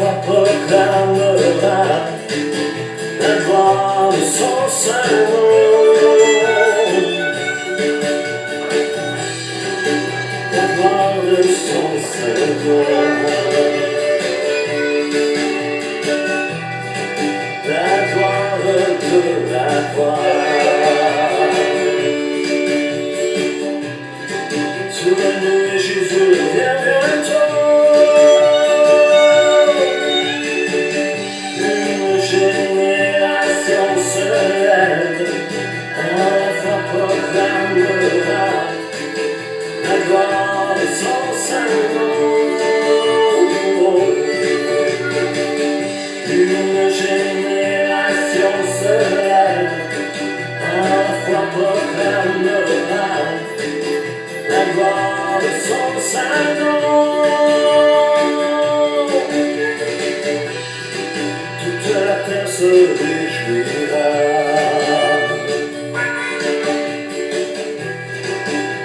fois proclamera la gloire de son Saint-Nom. La gloire de son Saint-Nom. La gloire de la gloire. Souvenez Jésus vient bientôt. Une génération se lève, à la fois proclamera la gloire de son Saint-Nom. Une génération se lève, à la fois proclamera la gloire de son Saint-Nom. Toute la terre se réjouira.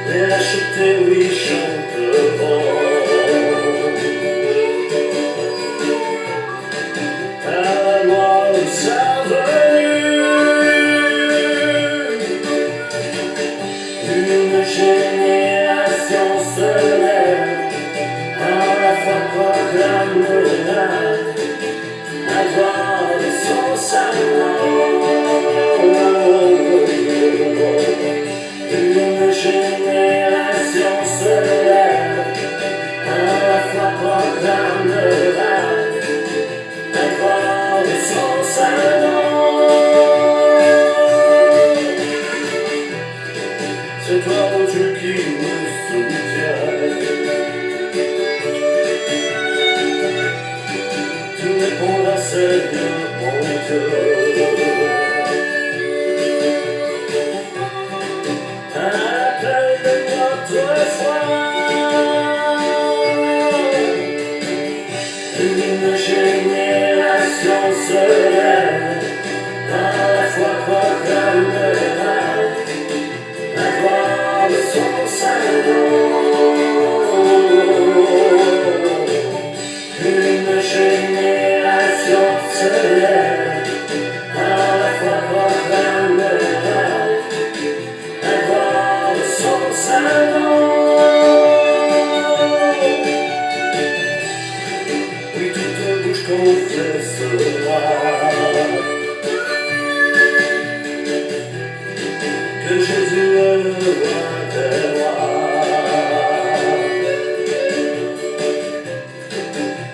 Les achetés, oui, chanteront. À la gloire de sa venue. Une génération se lève, à la fois proclamera la gloire de son Saint-Nom. Une génération se lève, à la fois proclamera la gloire de son Saint-Nom. C'est toi, ô Dieu, qui nous soutiens. Tu répondras, Seigneur, mon Dieu. À l'appel de notre foi, une génération se lève, à la fois proclamera la gloire de son Saint-Nom. Une génération se lève, à la fois proclamera la gloire de son Saint-Nom. Oui, toute bouche confessera que Jésus est le roi des rois,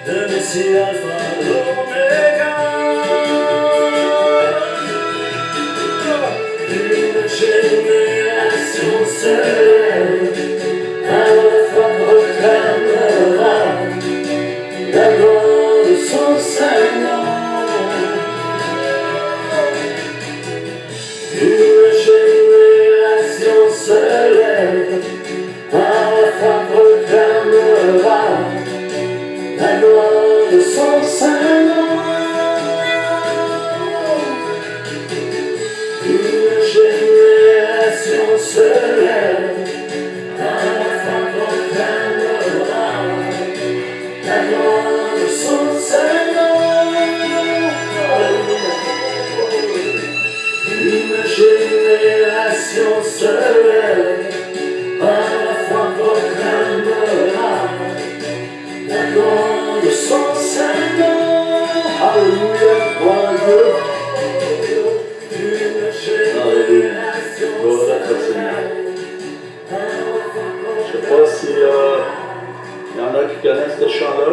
le Messie Alpha, l'Oméga. Une génération se lève, à la fois proclamera la gloire de son Saint-Nom. Une génération se lève, à la fois proclamera la gloire de son Saint-Nom. Une génération se lève, à la fois proclamera la gloire de son Saint-Nom. Une génération se lève, à la fois proclamera la gloire de son Saint-Nom. Alléluia, gloire à Dieu. Une génération se lève. Je ne sais pas si y en a qui connaissent ce chant-là.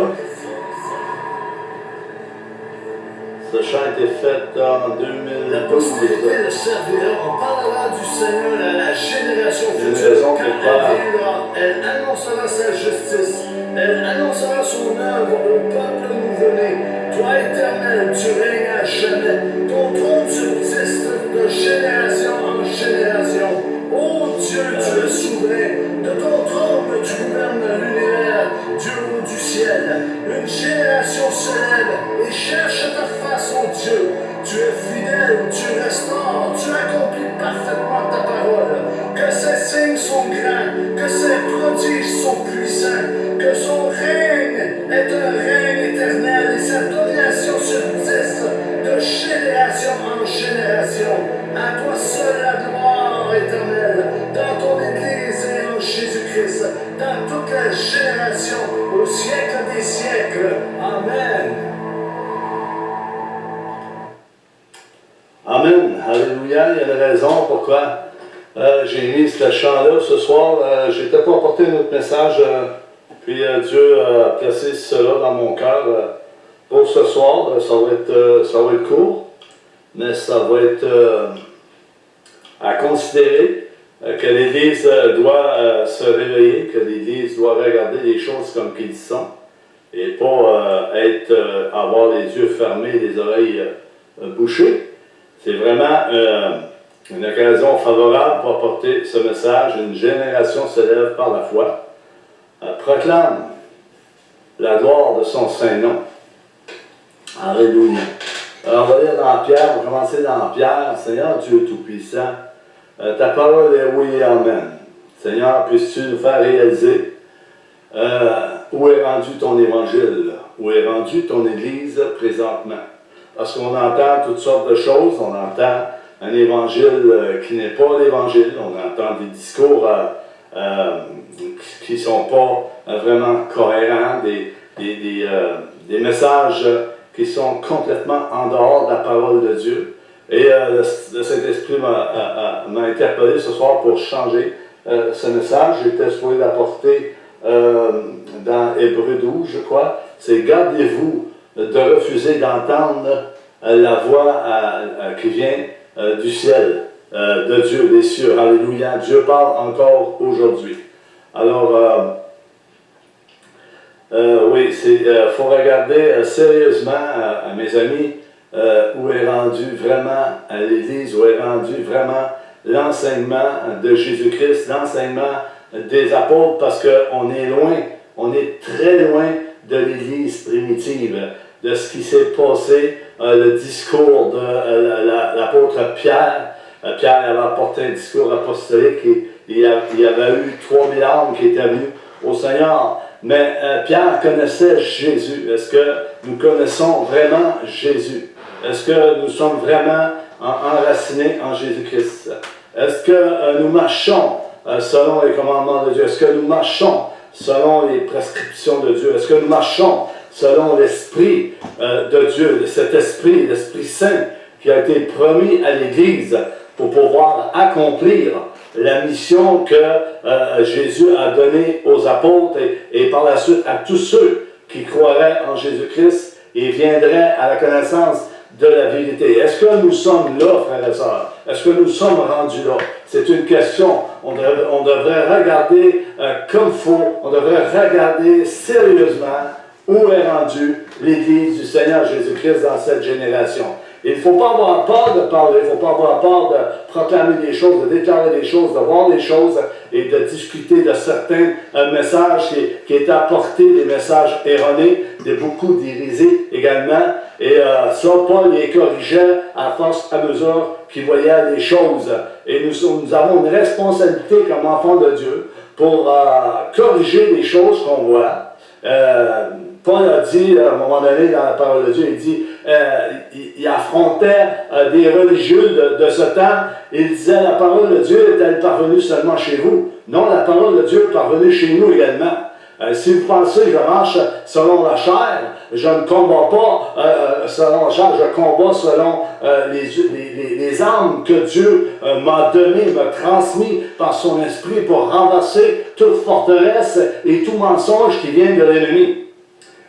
Ce chant a été fait en 2012. La postérité le servira, on parlera du Seigneur à la génération Une future. raison Quand pour pas. elle viendra, elle annoncera sa justice. Elle annoncera son œuvre au peuple nouveau-né. Toi, Éternel, tu règnes à jamais. Ton trône subsiste de génération en génération. Ô Dieu, tu es souverain. De ton trône, tu gouvernes l'univers. Dieu haut du ciel. Une génération se lève et cherche ta face, ô Dieu. Tu es fidèle, tu restaures, tu accomplis parfaitement ta parole. Que ses signes sont grands, que ses prodiges sont puissants, que son règne est un règne éternel et sa raison pourquoi j'ai mis ce chant-là ce soir. Je n'étais pas apporté un autre message, puis Dieu a placé cela dans mon cœur pour ce soir. Ça va être court, mais ça va être à considérer que l'Église doit se réveiller, que l'Église doit regarder les choses comme qu'elles sont, et pas avoir les yeux fermés, les oreilles bouchées. C'est vraiment une occasion favorable pour apporter ce message. Une génération se lève par la foi, proclame la gloire de son Saint-Nom. Alléluia. Alors, on va lire dans Pierre, on va commencer dans Pierre. Seigneur Dieu Tout-Puissant, ta parole est oui et amen. Seigneur, puisses-tu nous faire réaliser où est rendu ton évangile, où est rendue ton Église présentement. Parce qu'on entend toutes sortes de choses, on entend un évangile qui n'est pas l'évangile, on entend des discours qui ne sont pas vraiment cohérents, des messages qui sont complètement en dehors de la parole de Dieu. Et le Saint-Esprit m'a interpellé ce soir pour changer ce message. J'étais supposé l'apporter dans Hébreux 12, je crois. C'est « Gardez-vous de refuser d'entendre la voix qui vient du ciel, de Dieu, des cieux. » Alléluia. Dieu parle encore aujourd'hui. Alors, oui, il faut regarder sérieusement, mes amis, où est rendu vraiment l'Église, où est rendu vraiment l'enseignement de Jésus-Christ, l'enseignement des apôtres, parce qu'on est loin, on est très loin de l'Église primitive, de ce qui s'est passé, le discours de l'apôtre Pierre. Pierre avait apporté un discours apostolique et il y avait eu 3000 âmes qui étaient venues au Seigneur. Mais Pierre connaissait Jésus. Est-ce que nous connaissons vraiment Jésus? Est-ce que nous sommes vraiment enracinés en Jésus-Christ? Est-ce que nous marchons selon les commandements de Dieu? Est-ce que nous marchons selon les prescriptions de Dieu? Est-ce que nous marchons selon l'Esprit de Dieu, cet Esprit, l'Esprit Saint qui a été promis à l'Église pour pouvoir accomplir la mission que Jésus a donnée aux apôtres et par la suite à tous ceux qui croiraient en Jésus-Christ et viendraient à la connaissance de la vérité. Est-ce que nous sommes là, frères et sœurs? Est-ce que nous sommes rendus là? C'est une question. On devrait regarder comme il faut, on devrait regarder sérieusement où est rendue l'Église du Seigneur Jésus-Christ dans cette génération. Il ne faut pas avoir peur de parler, il ne faut pas avoir peur de proclamer des choses, de déclarer des choses, de voir des choses et de discuter de certains messages qui étaient apportés, des messages erronés, de beaucoup d'hérésies également. Et ça, Paul les corrigeait à force à mesure qu'il voyait les choses. Et nous avons une responsabilité comme enfants de Dieu pour corriger les choses qu'on voit. Paul a dit, à un moment donné, dans la parole de Dieu, il dit, il affrontait des religieux de ce temps. Il disait, la parole de Dieu est-elle parvenue seulement chez vous? Non, la parole de Dieu est parvenue chez nous également. Si vous pensez que je marche selon la chair, je ne combats pas selon la chair, je combats selon les armes que Dieu m'a données, m'a transmis par son esprit pour renverser toute forteresse et tout mensonge qui vient de l'ennemi.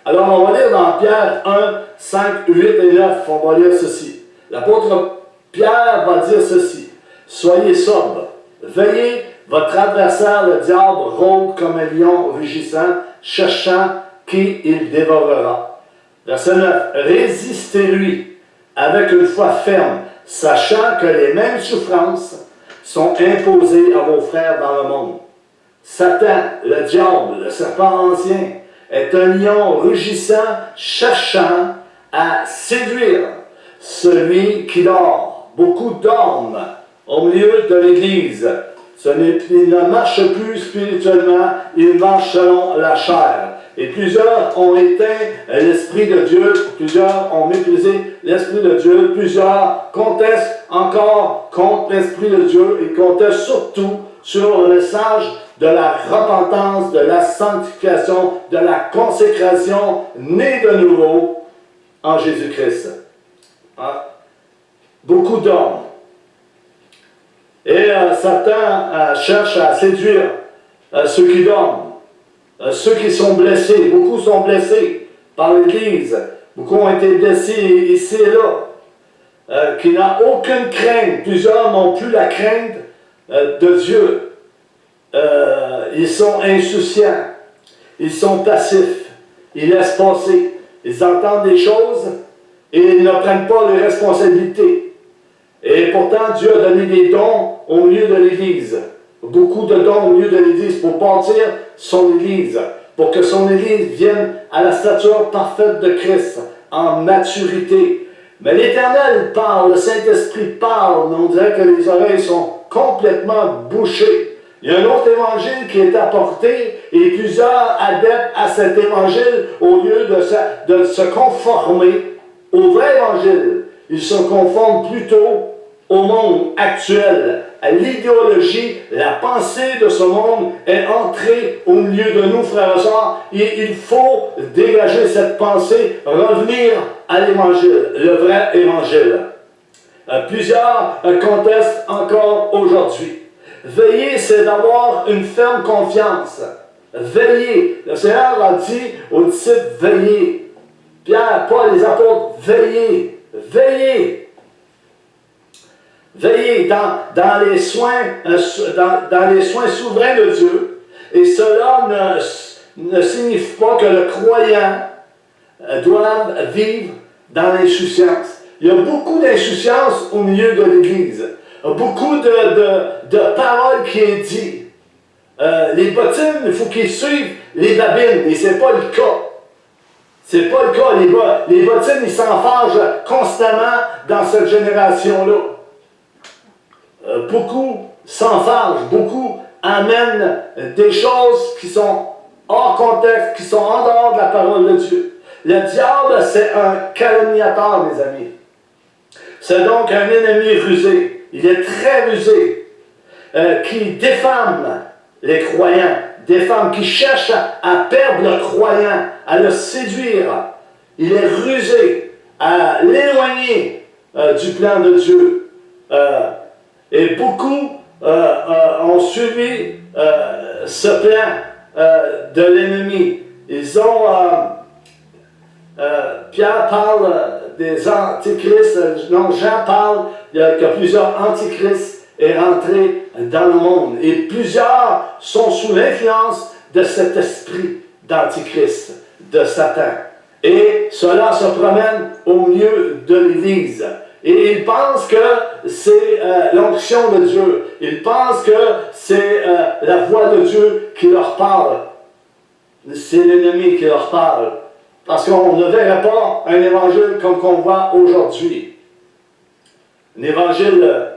Alors, on va lire dans Pierre 1, 5, 8 et 9, on va lire ceci. L'apôtre Pierre va dire ceci. « Soyez sobres, veillez, votre adversaire, le diable, rôde comme un lion rugissant, cherchant qui il dévorera. » Verset 9. « Résistez-lui avec une foi ferme, sachant que les mêmes souffrances sont imposées à vos frères dans le monde. Satan, le diable, le serpent ancien, est un lion rugissant, cherchant à séduire celui qui dort. Beaucoup dorment au milieu de l'Église. Il ne marche plus spirituellement, il marche selon la chair. Et plusieurs ont éteint l'Esprit de Dieu, plusieurs ont méprisé l'Esprit de Dieu, plusieurs contestent encore contre l'Esprit de Dieu et contestent surtout sur le message de la repentance, de la sanctification, de la consécration, née de nouveau en Jésus-Christ. Hein? Beaucoup d'hommes. Satan cherche à séduire ceux qui dorment, ceux qui sont blessés. Beaucoup sont blessés par l'Église. Beaucoup ont été blessés ici et là. Qui n'a aucune crainte. Plusieurs n'ont plus la crainte de Dieu. Ils sont insouciants. Ils sont passifs. Ils laissent passer. Ils entendent des choses et ils ne prennent pas les responsabilités. Et pourtant, Dieu a donné des dons au milieu de l'Église. Beaucoup de dons au milieu de l'Église pour bâtir son Église. Pour que son Église vienne à la stature parfaite de Christ, en maturité. Mais l'Éternel parle, le Saint-Esprit parle, mais on dirait que les oreilles sont complètement bouchées. Il y a un autre évangile qui est apporté et plusieurs adeptes à cet évangile, au lieu de se conformer au vrai évangile, ils se conforment plutôt au monde actuel, à l'idéologie, la pensée de ce monde est entrée au milieu de nous, frères et sœurs, et il faut dégager cette pensée, revenir à l'évangile, le vrai évangile. Plusieurs contestent encore aujourd'hui. Veiller, c'est d'avoir une ferme confiance. Veiller. Le Seigneur a dit aux disciples, veillez. Pierre, Paul, les apôtres, veillez. Veillez. Veillez dans les soins souverains de Dieu. Et cela ne signifie pas que le croyant doit vivre dans l'insouciance. Il y a beaucoup d'insouciance au milieu de l'Église. Beaucoup de paroles qui est dit. Les bottines, il faut qu'ils suivent les babines. Et ce n'est pas le cas. C'est pas le cas. Les bottines, ils s'enfargent constamment dans cette génération-là. Beaucoup s'enfargent, beaucoup amènent des choses qui sont hors contexte, qui sont en dehors de la parole de Dieu. Le diable, c'est un calomniateur, mes amis. C'est donc un ennemi rusé. Il est très rusé, qui défame les croyants, qui cherche à perdre le croyant, à le séduire. Il est rusé à l'éloigner du plan de Dieu. Et beaucoup ont suivi ce plan de l'ennemi. Ils ont... Pierre parle des antichrists. Non, Jean parle que plusieurs antichrists est rentré dans le monde. Et plusieurs sont sous l'influence de cet esprit d'antichrist, de Satan. Et cela se promène au milieu de l'Église. Et ils pensent que c'est l'onction de Dieu. Ils pensent que c'est la voix de Dieu qui leur parle. C'est l'ennemi qui leur parle. Parce qu'on ne verrait pas un évangile comme qu'on voit aujourd'hui. Un évangile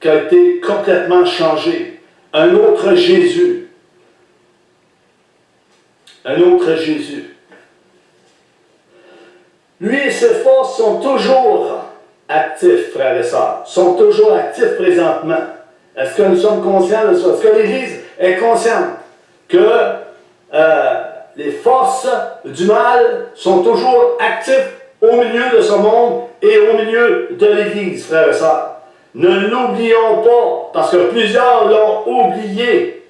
qui a été complètement changé. Un autre Jésus. Un autre Jésus. Lui et ses forces sont toujours actifs, frères et sœurs. Sont toujours actifs présentement. Est-ce que nous sommes conscients de ça? Est-ce que l'Église est consciente que les forces du mal sont toujours actives au milieu de ce monde et au milieu de l'Église, frères et sœurs? Ne l'oublions pas, parce que plusieurs l'ont oublié,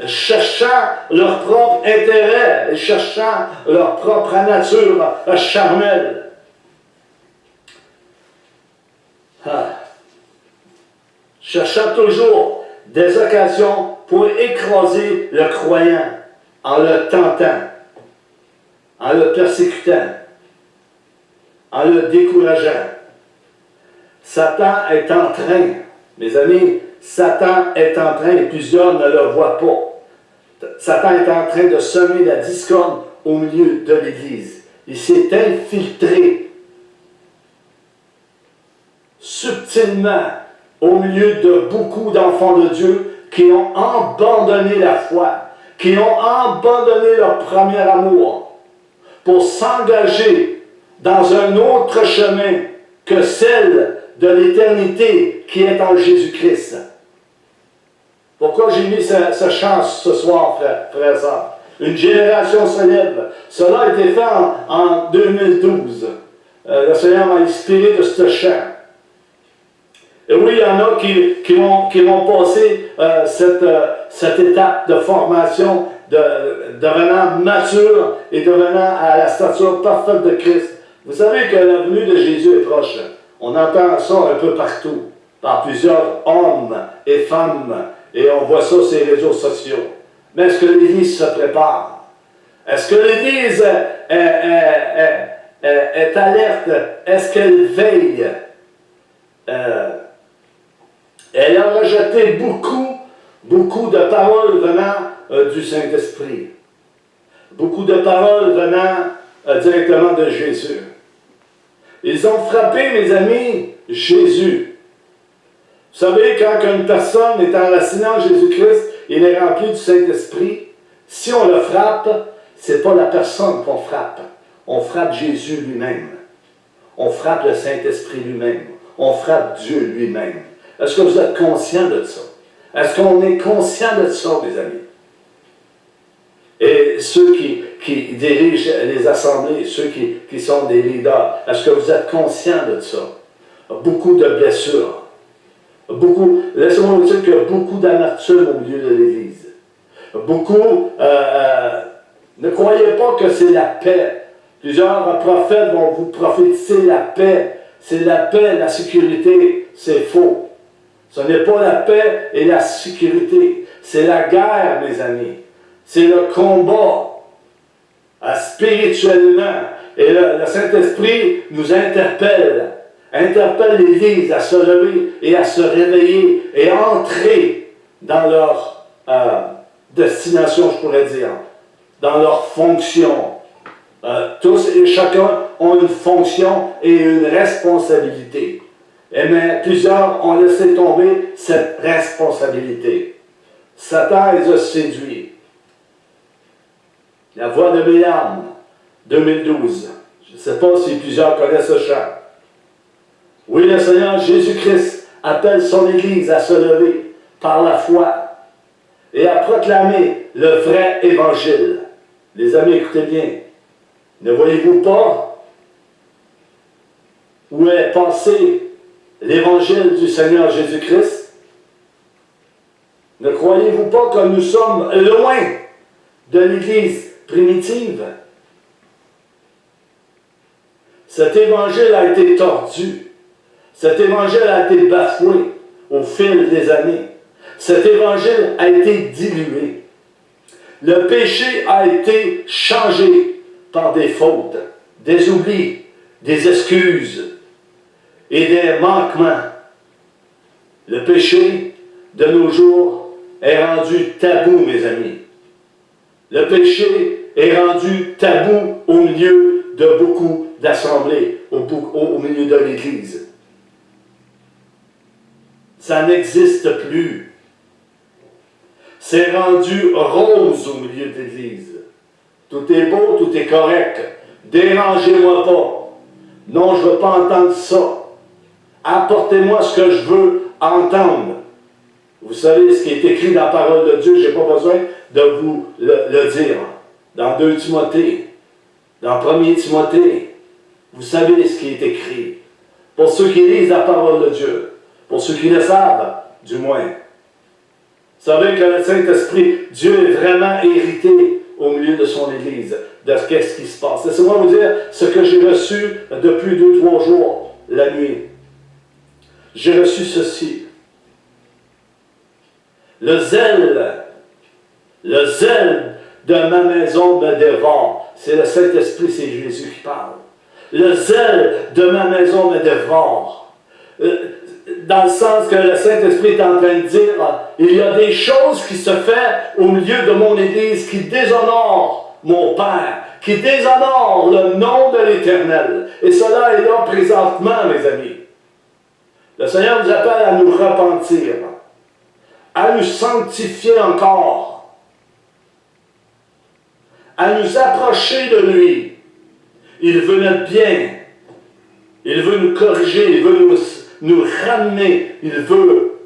cherchant leur propre intérêt, cherchant leur propre nature charnelle. Cherchant toujours des occasions pour écraser le croyant en le tentant, en le persécutant, en le décourageant. Satan est en train, mes amis, Satan est en train, et plusieurs ne le voient pas. Satan est en train de semer la discorde au milieu de l'Église. Il s'est infiltré subtilement au milieu de beaucoup d'enfants de Dieu qui ont abandonné la foi, qui ont abandonné leur premier amour pour s'engager dans un autre chemin que celle de l'éternité qui est en Jésus-Christ. Pourquoi j'ai mis ce chant ce soir, frères et sœurs? Une génération se lève. Cela a été fait en 2012. Le Seigneur m'a inspiré de ce chant. Et oui, il y en a qui vont passer cette étape de formation, devenant mature et devenant à la stature parfaite de Christ. Vous savez que la venue de Jésus est proche. On entend ça un peu partout, par plusieurs hommes et femmes, et on voit ça sur les réseaux sociaux. Mais est-ce que l'Église se prépare? Est-ce que l'Église est alerte? Est-ce qu'elle veille? Elle a rejeté beaucoup de paroles venant du Saint-Esprit. Beaucoup de paroles venant directement de Jésus. Ils ont frappé, mes amis, Jésus. Vous savez, quand une personne est enracinée en Jésus-Christ, il est rempli du Saint-Esprit. Si on le frappe, ce n'est pas la personne qu'on frappe. On frappe Jésus lui-même. On frappe le Saint-Esprit lui-même. On frappe Dieu lui-même. Est-ce que vous êtes conscient de ça? Est-ce qu'on est conscient de ça, mes amis? Et ceux qui dirigent les assemblées, ceux qui sont des leaders, est-ce que vous êtes conscients de ça? Beaucoup de blessures. Laissez-moi vous dire qu'il y a beaucoup d'amertume au milieu de l'Église. Ne croyez pas que c'est la paix. Plusieurs prophètes vont vous prophétiser la paix. C'est la paix, la sécurité. C'est faux. Ce n'est pas la paix et la sécurité. C'est la guerre, mes amis. C'est le combat spirituellement. Et le Saint-Esprit nous interpelle l'Église à se lever et à se réveiller et à entrer dans leur destination, je pourrais dire, dans leur fonction. Tous et chacun ont une fonction et une responsabilité. Mais plusieurs ont laissé tomber cette responsabilité. Satan les a séduits. La voix de Bélam, 2012. Je ne sais pas si plusieurs connaissent ce chant. Oui, le Seigneur Jésus-Christ appelle son Église à se lever par la foi et à proclamer le vrai Évangile. Les amis, écoutez bien. Ne voyez-vous pas où est passé l'Évangile du Seigneur Jésus-Christ? Ne croyez-vous pas que nous sommes loin de l'Église primitive? Cet Évangile a été tordu. Cet Évangile a été bafoué au fil des années. Cet Évangile a été dilué. Le péché a été changé par des fautes, des oublis, des excuses et des manquements. Le péché, de nos jours, est rendu tabou, mes amis. Le péché est rendu tabou au milieu de beaucoup d'assemblées, au milieu de l'Église. Ça n'existe plus. C'est rendu rose au milieu de l'Église. Tout est beau, tout est correct. Dérangez-moi pas. Non, je ne veux pas entendre ça. Apportez-moi ce que je veux entendre. Vous savez ce qui est écrit dans la parole de Dieu, je n'ai pas besoin de vous le dire. Dans 2 Timothée, dans 1 Timothée, vous savez ce qui est écrit. Pour ceux qui lisent la parole de Dieu, pour ceux qui le savent, du moins. Vous savez que le Saint-Esprit, Dieu est vraiment hérité au milieu de son Église, de ce qui se passe. Laissez-moi vous dire ce que j'ai reçu depuis 2-3 jours, la nuit. J'ai reçu ceci. Le zèle de ma maison me dévore. C'est le Saint-Esprit, c'est Jésus qui parle. Le zèle de ma maison me dévore. Dans le sens que le Saint-Esprit est en train de dire, il y a des choses qui se font au milieu de mon Église qui déshonorent mon Père, qui déshonorent le nom de l'Éternel. Et cela est là présentement, mes amis. Le Seigneur nous appelle à nous repentir, à nous sanctifier encore, à nous approcher de lui. Il veut notre bien. Il veut nous corriger, il veut nous ramener, il veut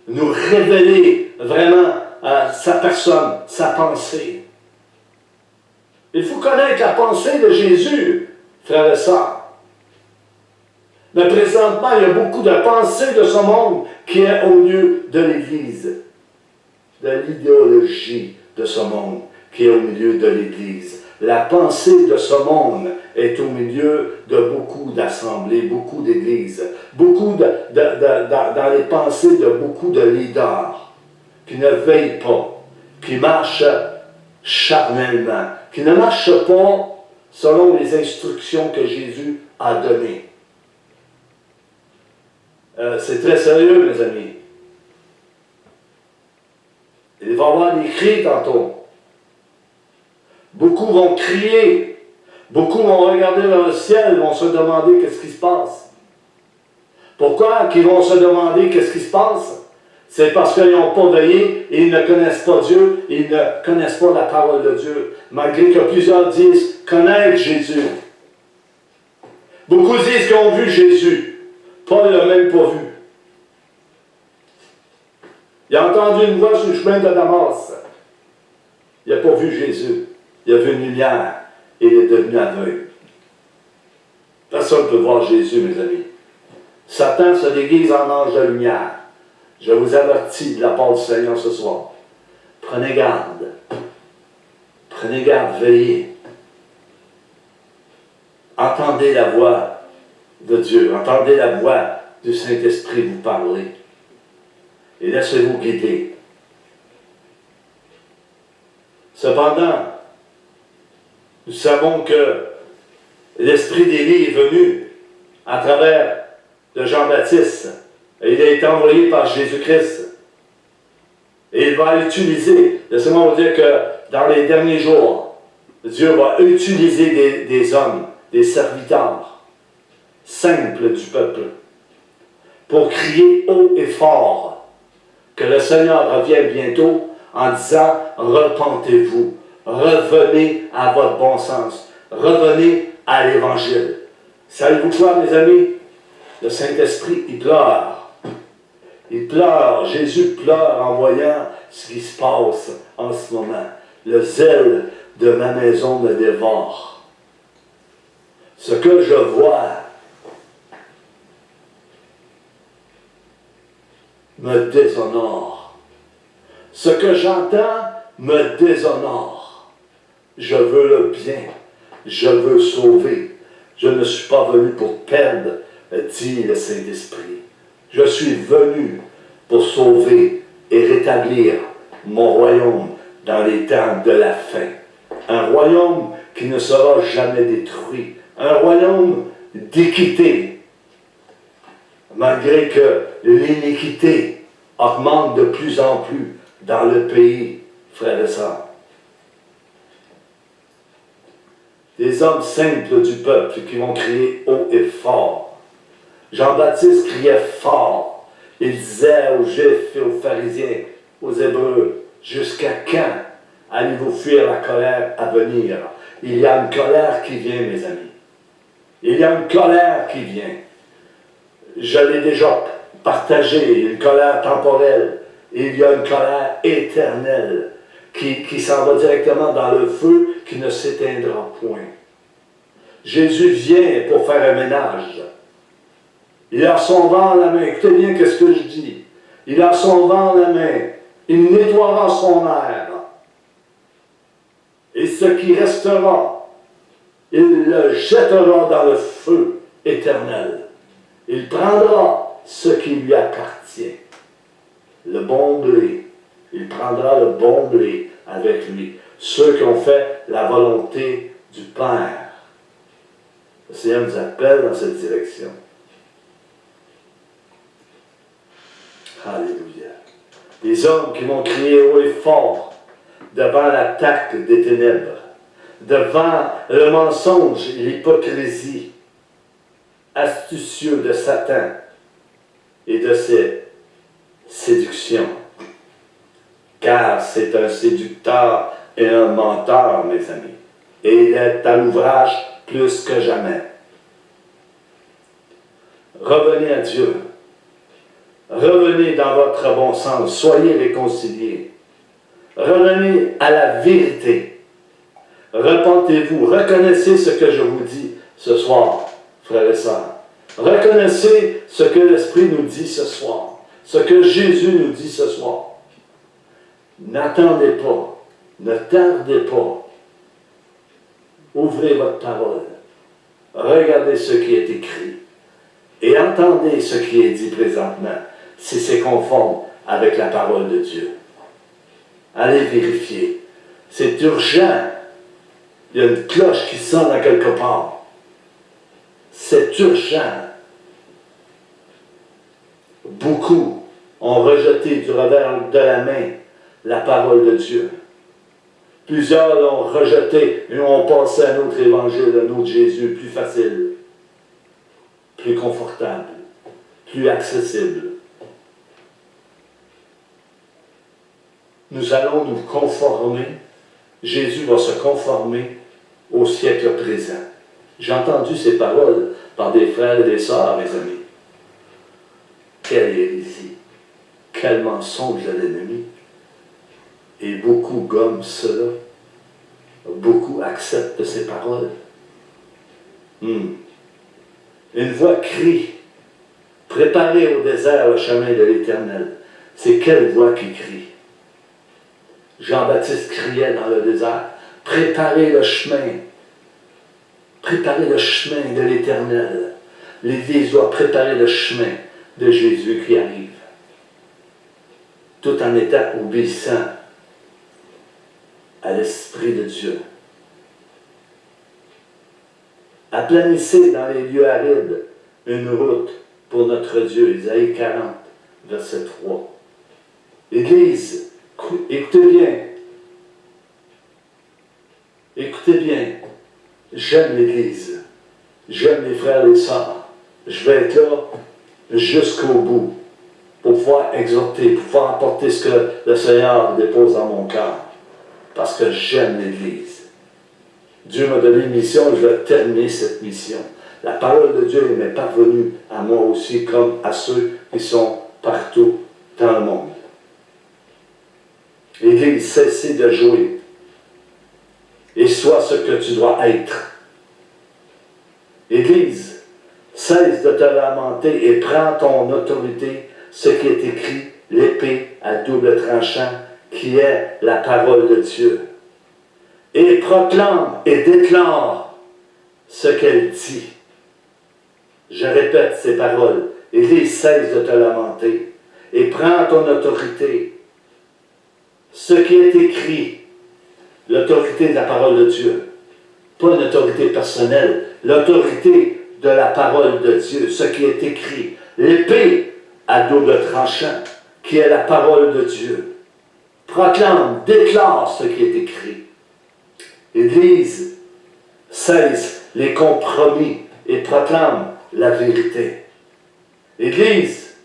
nous révéler vraiment sa personne, sa pensée. Il faut connaître la pensée de Jésus, frères et sœurs. Mais présentement, il y a beaucoup de pensées de ce monde qui est au milieu de l'Église. De l'idéologie de ce monde qui est au milieu de l'Église. La pensée de ce monde est au milieu de beaucoup d'assemblées, beaucoup d'églises, beaucoup dans les pensées de beaucoup de leaders qui ne veillent pas, qui marchent charnellement, qui ne marchent pas selon les instructions que Jésus a données. C'est très sérieux, mes amis. Il va y avoir des cris tantôt. Beaucoup vont crier. Beaucoup vont regarder vers le ciel, vont se demander qu'est-ce qui se passe. Pourquoi qu'ils vont se demander qu'est-ce qui se passe? C'est parce qu'ils n'ont pas veillé et ils ne connaissent pas Dieu, ils ne connaissent pas la parole de Dieu. Malgré que plusieurs disent connaître Jésus. Beaucoup disent qu'ils ont vu Jésus. Paul ne l'a même pas vu. Il a entendu une voix sur le chemin de Damas. Il n'a pas vu Jésus. Il a vu une lumière et il est devenu aveugle. Personne ne peut voir Jésus, mes amis. Satan se déguise en ange de lumière. Je vous avertis de la part du Seigneur ce soir. Prenez garde. Prenez garde, veillez. Entendez la voix de Dieu. Entendez la voix du Saint-Esprit vous parler. Et laissez-vous guider. Cependant, nous savons que l'Esprit d'Élie est venu à travers de Jean-Baptiste. Et il a été envoyé par Jésus-Christ. Et il va utiliser, laissez-moi vous dire que dans les derniers jours, Dieu va utiliser des hommes, des serviteurs simples du peuple, pour crier haut et fort que le Seigneur revient bientôt en disant « Repentez-vous, revenez à votre bon sens, revenez à l'Évangile. » Savez-vous quoi, mes amis? Le Saint-Esprit, il pleure. Il pleure, Jésus pleure en voyant ce qui se passe en ce moment. Le zèle de ma maison me dévore. Ce que je vois me déshonore. Ce que j'entends me déshonore. Je veux le bien. Je veux sauver. Je ne suis pas venu pour perdre, dit le Saint-Esprit. Je suis venu pour sauver et rétablir mon royaume dans les temps de la fin. Un royaume qui ne sera jamais détruit. Un royaume d'équité. Malgré que l'iniquité augmente de plus en plus dans le pays, frères et sœurs. Des hommes simples du peuple qui vont crier haut et fort. Jean-Baptiste criait fort. Il disait aux Juifs et aux pharisiens, aux Hébreux, jusqu'à quand allez-vous fuir la colère à venir? Il y a une colère qui vient, mes amis. Il y a une colère qui vient. Je l'ai déjà partagé, une colère temporelle. Il y a une colère éternelle qui s'en va directement dans le feu qui ne s'éteindra point. Jésus vient pour faire un ménage. Il a son vent à la main. Écoutez bien ce que je dis. Il a son vent à la main. Il nettoiera son air. Et ce qui restera, il le jettera dans le feu éternel. Il prendra ce qui lui appartient. Le bon blé. Il prendra le bon blé avec lui. Ceux qui ont fait la volonté du Père. Le Seigneur nous appelle dans cette direction. Alléluia. Des hommes qui vont crier haut et fort devant l'attaque des ténèbres, devant le mensonge et l'hypocrisie astucieux de Satan et de ses séductions. Car c'est un séducteur et un menteur, mes amis. Et il est à l'ouvrage plus que jamais. Revenez à Dieu. Revenez dans votre bon sens. Soyez réconciliés. Revenez à la vérité. Repentez-vous. Reconnaissez ce que je vous dis ce soir, frères et sœurs. Reconnaissez ce que l'Esprit nous dit ce soir, ce que Jésus nous dit ce soir. N'attendez pas, ne tardez pas. Ouvrez votre parole. Regardez ce qui est écrit. Et entendez ce qui est dit présentement, si c'est conforme avec la parole de Dieu. Allez vérifier. C'est urgent. Il y a une cloche qui sonne à quelque part. C'est urgent. Beaucoup ont rejeté du revers de la main la parole de Dieu. Plusieurs l'ont rejeté et ont passé à un autre évangile, un autre Jésus, plus facile, plus confortable, plus accessible. Nous allons nous conformer. Jésus va se conformer au siècle présent. J'ai entendu ces paroles par des frères et des sœurs, mes amis. Quelle hérésie, quel mensonge de l'ennemi. Et beaucoup gomment cela. Beaucoup acceptent ces paroles. Une voix crie, préparez au désert le chemin de l'Éternel. C'est quelle voix qui crie? Jean-Baptiste criait dans le désert, préparez le chemin. Préparez le chemin de l'Éternel. L'Église doit préparer le chemin de Jésus qui arrive. Tout en étant obéissant à l'Esprit de Dieu. Aplanissez dans les lieux arides une route pour notre Dieu. Isaïe 40, verset 3. Église, écoutez bien. Écoutez bien. J'aime l'Église. J'aime les frères et les sœurs. Je vais être là jusqu'au bout pour pouvoir exhorter, pour pouvoir apporter ce que le Seigneur dépose dans mon cœur. Parce que j'aime l'Église. Dieu m'a donné une mission, je vais terminer cette mission. La parole de Dieu m'est parvenue à moi aussi, comme à ceux qui sont partout dans le monde. L'Église, cessez de jouer. Et sois ce que tu dois être. Église, cesse de te lamenter et prends ton autorité, ce qui est écrit, l'épée à double tranchant, qui est la parole de Dieu. Et proclame et déclare ce qu'elle dit. Je répète ces paroles. Église, cesse de te lamenter et prends ton autorité. Ce qui est écrit, l'autorité de la parole de Dieu. Pas une autorité personnelle, l'autorité de la parole de Dieu, ce qui est écrit. L'épée à double tranchant, qui est la parole de Dieu. Proclame, déclare ce qui est écrit. Église, cesse les compromis et proclame la vérité. Église,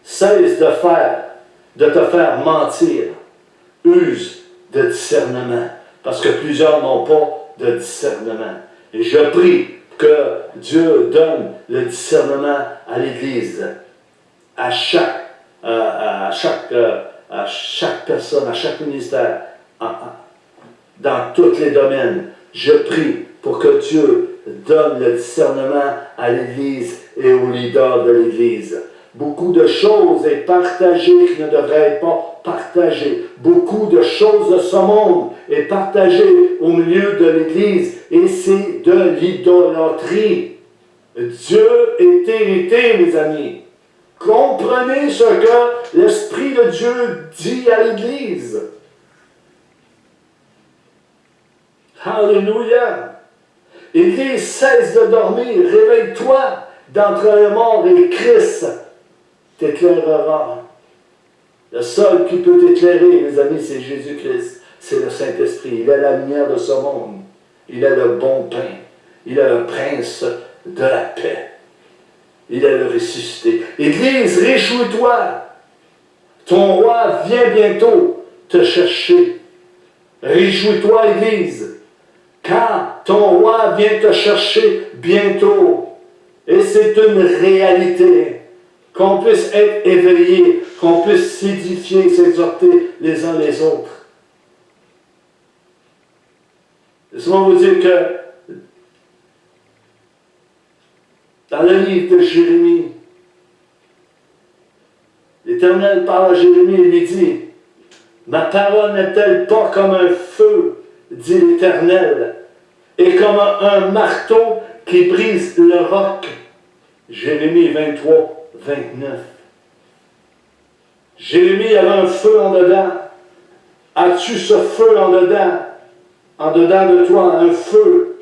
cesse de te faire mentir. Use de discernement, parce que plusieurs n'ont pas de discernement. Et je prie que Dieu donne le discernement à l'Église, à chaque personne, à chaque ministère, dans tous les domaines. Je prie pour que Dieu donne le discernement à l'Église et aux leaders de l'Église. Beaucoup de choses est partagées qui ne devraient pas partagées. Beaucoup de choses de ce monde est partagé au milieu de l'Église et c'est de l'idolâtrie. Dieu est hérité, mes amis. Comprenez ce que l'Esprit de Dieu dit à l'Église. Alléluia. Église, cesse de dormir, réveille-toi d'entre les morts et Christ t'éclairera. Le seul qui peut t'éclairer, mes amis, c'est Jésus-Christ. C'est le Saint-Esprit. Il est la lumière de ce monde. Il est le bon pain. Il est le prince de la paix. Il est le ressuscité. Église, réjouis-toi. Ton roi vient bientôt te chercher. Réjouis-toi, Église. Car ton roi vient te chercher bientôt. Et c'est une réalité. Qu'on puisse être éveillé, qu'on puisse s'édifier, s'exhorter les uns les autres. Laissez-moi vous dire que Dans le livre de Jérémie, l'Éternel parle à Jérémie et lui dit, « Ma parole n'est-elle pas comme un feu, dit l'Éternel, et comme un marteau qui brise le roc. » Jérémie 23, 29. Jérémie avait un feu en dedans. As-tu ce feu en dedans de toi, un feu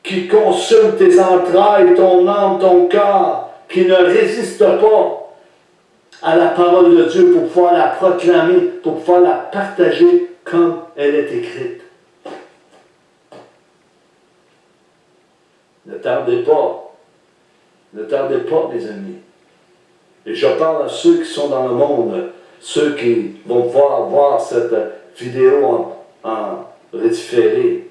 qui consume tes entrailles, ton âme, ton corps, qui ne résiste pas à la parole de Dieu pour pouvoir la proclamer, pour pouvoir la partager comme elle est écrite. Ne tardez pas, mes amis. Et je parle à ceux qui sont dans le monde, ceux qui vont pouvoir voir cette vidéo en rédifféré.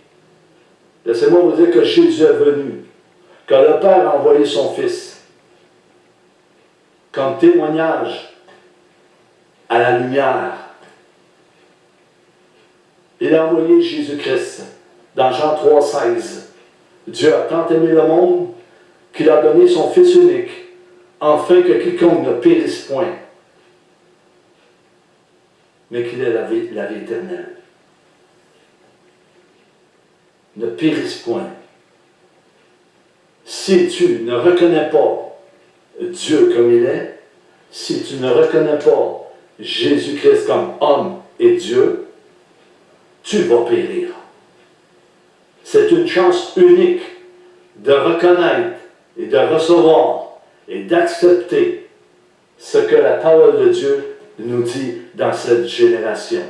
Laissez-moi vous dire que Jésus est venu, que le Père a envoyé son Fils comme témoignage à la lumière. Il a envoyé Jésus-Christ dans Jean 3,16. Dieu a tant aimé le monde qu'il a donné son Fils unique, afin que quiconque ne périsse point, mais qu'il ait la vie éternelle. Ne périsse point. Si tu ne reconnais pas Dieu comme il est, si tu ne reconnais pas Jésus-Christ comme homme et Dieu, tu vas périr. C'est une chance unique de reconnaître et de recevoir et d'accepter ce que la parole de Dieu nous dit dans cette génération.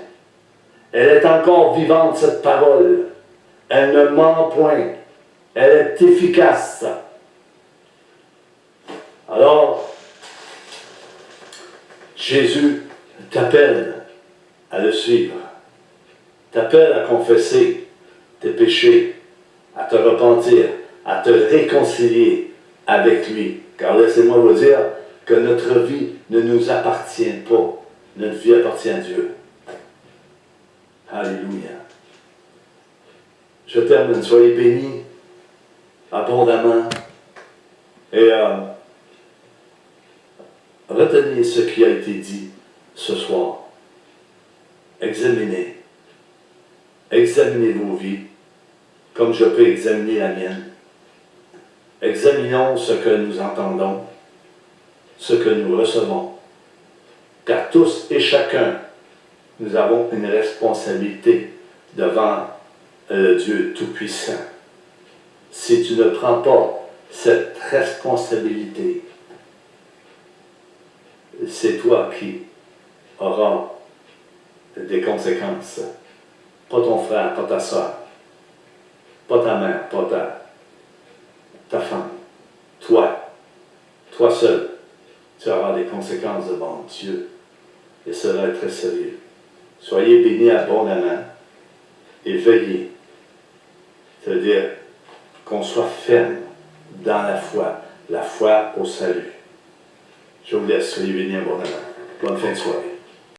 Elle est encore vivante, cette parole. Elle ne ment point. Elle est efficace. Alors, Jésus t'appelle à le suivre. T'appelle à confesser tes péchés, à te repentir, à te réconcilier avec lui. Car laissez-moi vous dire que notre vie ne nous appartient pas. Notre vie appartient à Dieu. Alléluia. Je termine. Soyez bénis abondamment. Et retenez ce qui a été dit ce soir. Examinez. Examinez vos vies comme je peux examiner la mienne. Examinons ce que nous entendons, ce que nous recevons. Car tous et chacun, nous avons une responsabilité devant le Dieu Tout-Puissant. Si tu ne prends pas cette responsabilité, c'est toi qui auras des conséquences. Pas ton frère, pas ta soeur, pas ta mère, pas ta femme. Toi seul, tu auras des conséquences devant Dieu. Et cela est très sérieux. Soyez bénis abondamment et veillez. C'est-à-dire qu'on soit ferme dans la foi au salut. Je vous laisse, soyez bénis abondamment. Bonne fin de soirée.